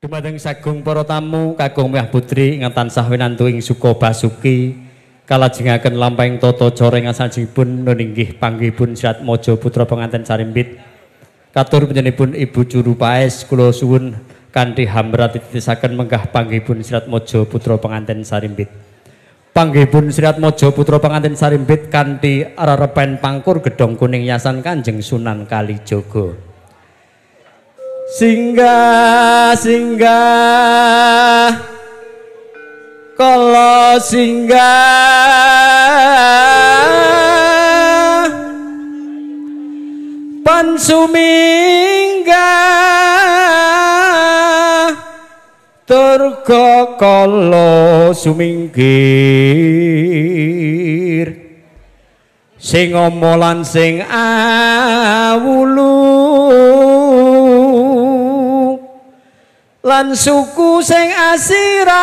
Dumateng sagung para tamu kakung Mbah Putri ingkang tansah winantu ing suka basuki kalajengaken lampahing tata cara ing salajengipun nuninggih panggihipun Sirat Maja putra penganten sarimbit katur panjenenganipun Ibu Juru Paes kula suwun kanthi hamrat titisaken menggah panggihipun Sirat Maja putra penganten sarimbit. Panggihipun Sirat Maja putra penganten sarimbit kanthi arepen pangkur gedhong kuning yasan Kanjeng Sunan Kalijaga. Singgah singgah kala singgah pan suminggah turga kala suminggir sing ama lan sing awulu lan suku sing asirah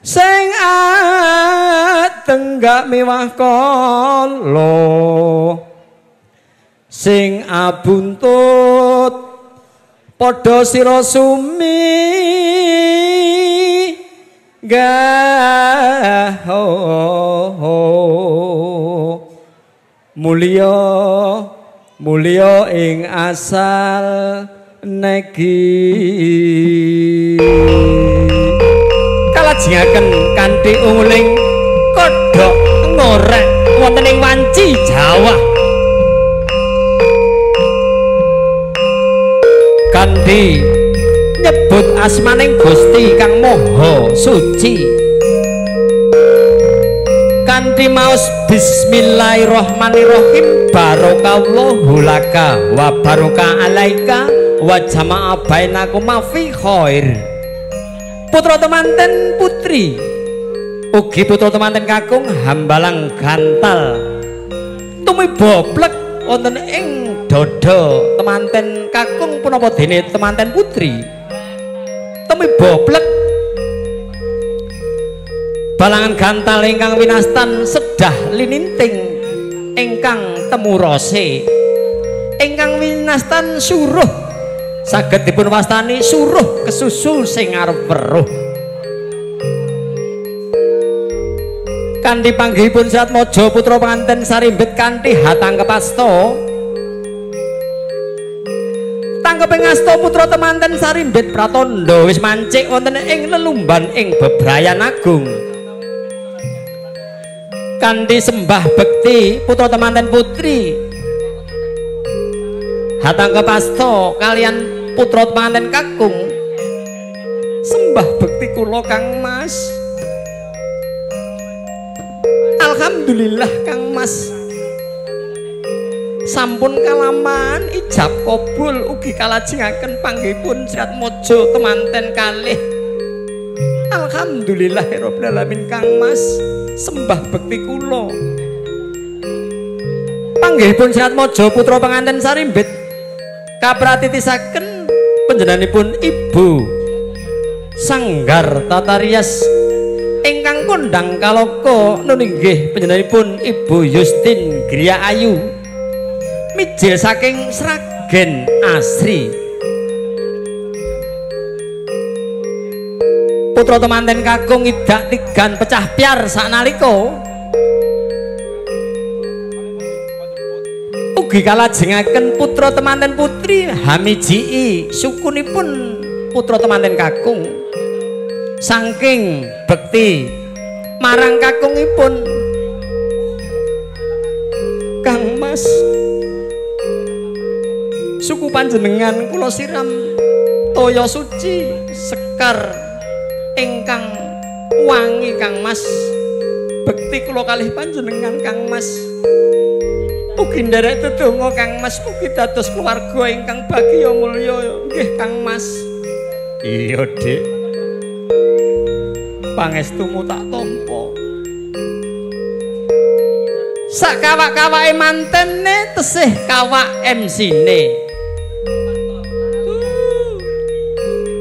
sing tenggak mewah kala sing abuntut padha sira sumi mulya mulya ing asal negi kalajengaken kanthi uling kodhok ngorek wonten ing wanci Jawa kanthi nyebut asmaning Gusti kang Maha Suci kanthi maos bismillahirrahmanirrahim barokallahu laka wa baraka alaika wa jama'a bainakum fi khair. Putra temanten putri ugi putra temanten kakung hambalang gantal tumiba plek wonten ing dada temanten kakung punapa dene temanten putri tumiba plek balangan gantal ingkang winastan sedah lininting ingkang temurose ingkang winastan suruh saged dipun wastani suruh kesusu sing arep weruh kanthi panggihipun Sirat Maja putra penganten sarimbit kanthi hatangkepasta tangkeping asta putra temanten sarimbit pratandha wis mancik wonten ing lelumban ing bebrayan agung kanthi sembah bekti putra temanten putri hatangkepasta kalian putra temanten kakung sembah bekti kula Kang Mas. Alhamdulillah Kang Mas sampun kalaman ijab kabul ugi kalajengaken panggihipun Sirat Maja temanten kalih. Alhamdulillahirabbil alamin Kang Mas sembah bekti kula panggihipun Sirat Maja putra penganten sarimbit kapratitisaken panjenenganipun Ibu Sanggar Tatarias ingkang kondang kalaka nuninggih panjenenganipun Ibu Yustin Griya Ayu mijil saking Sragen Asri putra temanten kakung idak tigan pecah piar saknalika ugi kalajengaken putra temanten putri hamiji sukunipun putra temanten kakung saking bekti marang kakungipun Kang Mas suku panjenengan kula siram toya suci sekar ingkang wangi Kang Mas bekti kula kalih panjenengan Kang Mas ugi nderek tetungga Kang Mas ugi dados keluarga ingkang bagya mulya nggih Kang Mas. Iya Dik pangestumu tak tampa sak kawak-kawake mantene tesih kawak MC-ne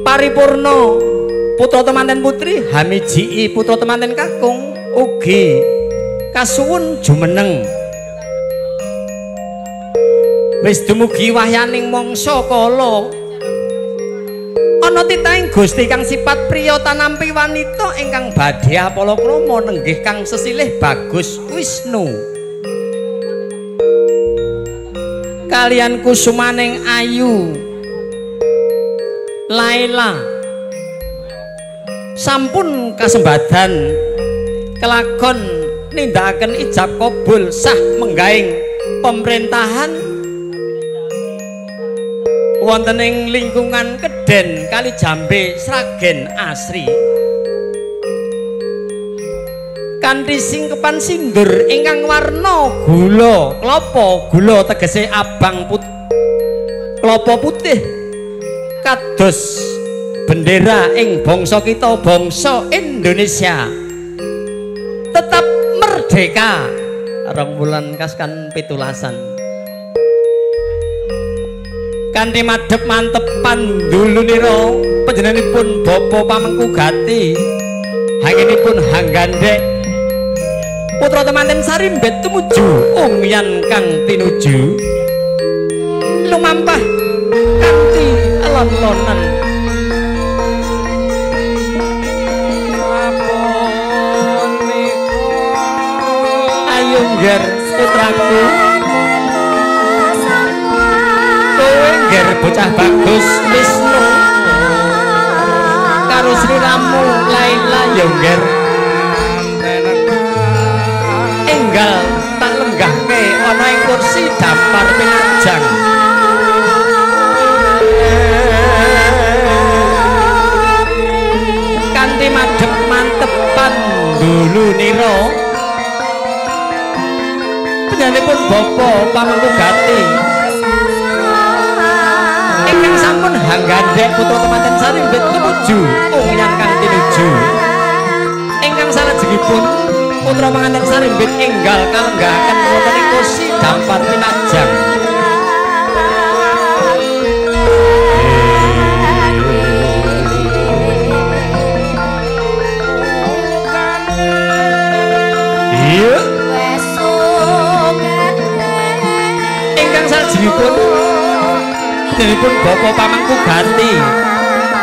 paripurna putra temanten putri hamiji putra temanten kakung ugi kasuwun jumeneng Wis dumugi wahyaning mangsa kala. Ana titahing Gusti kang sifat priya tanampi wanita ingkang badhe apalakrama nenggih kang sesilih bagus Wisnu. Kalian kusumaning ayu Laila sampun kasembadan kelakon nindakaken ijab kabul sah menggaing pemerintahan wonten ing lingkungan Keden Kali Jambe Sragen Asri kanthi singkepan sindur ingkang warna gula klapa gula tegese abang klapa putih kados bendera ing bangsa kita bangsa Indonesia tetap merdeka rong wulan kaskan pitulasan kanthi madhep mantepan dulunira panjenenganipun Bapa Pamengkugati hanginipun Hanggandhek putra temanten Sarimbet tumuju Ungyan kang tinuju lumampah kanthi alon-lonan ayo ngger putraku ngger bocah bagus Wisnu karo sliramu Laila yo ngger enggal tak lenggahke ana ing kursi dampar pinajang kanthi madhep mantepan dulunira panjenenganipun Bapa Pamengkugati ingkang sampun Hanggandhek putra temanten Sarimbet tumuju Ungyan kang tinuju ingkang salajengipun putra pengantin Sarimbet enggal kalenggahaken wonten ing kursi dampar pinajang iya ingkang salajengipun jenipun Bapa Pamengkugati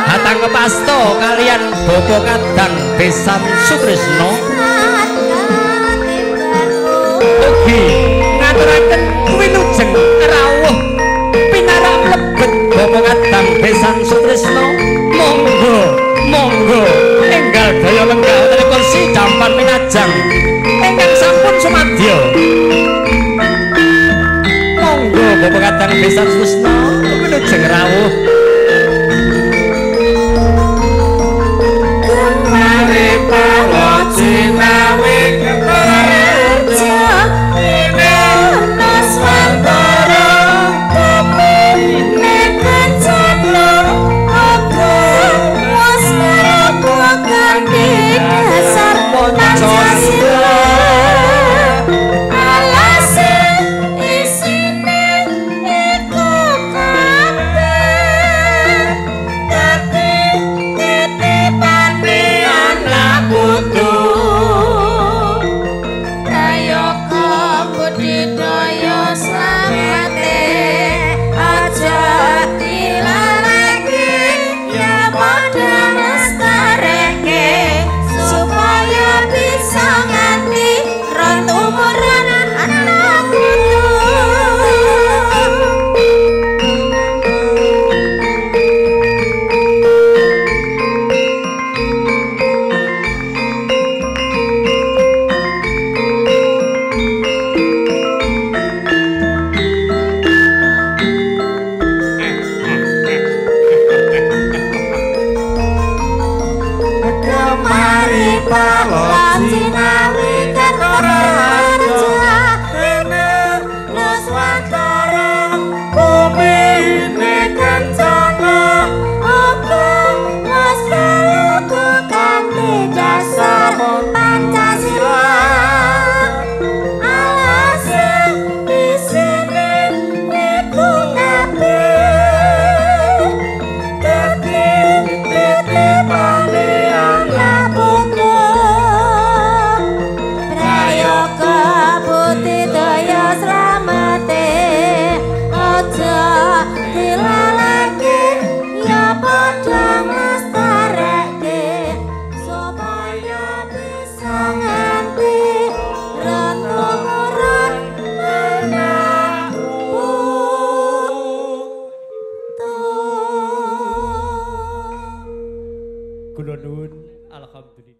Hatang Kepasto kalian Bapa Kadang Besan Sutrisno ugi ngaturaken wilujeng rawuh pinarak mlebet Bapa Kadang Besan Sutrisno monggo monggo enggal daya lenggah wonten kursi dampar pinajang ingkang sampun sumadya monggo Bapa Kadang Besan Sutrisno wilujeng rawuh kumare pala cinawi Kula nuwun. Alhamdulillah.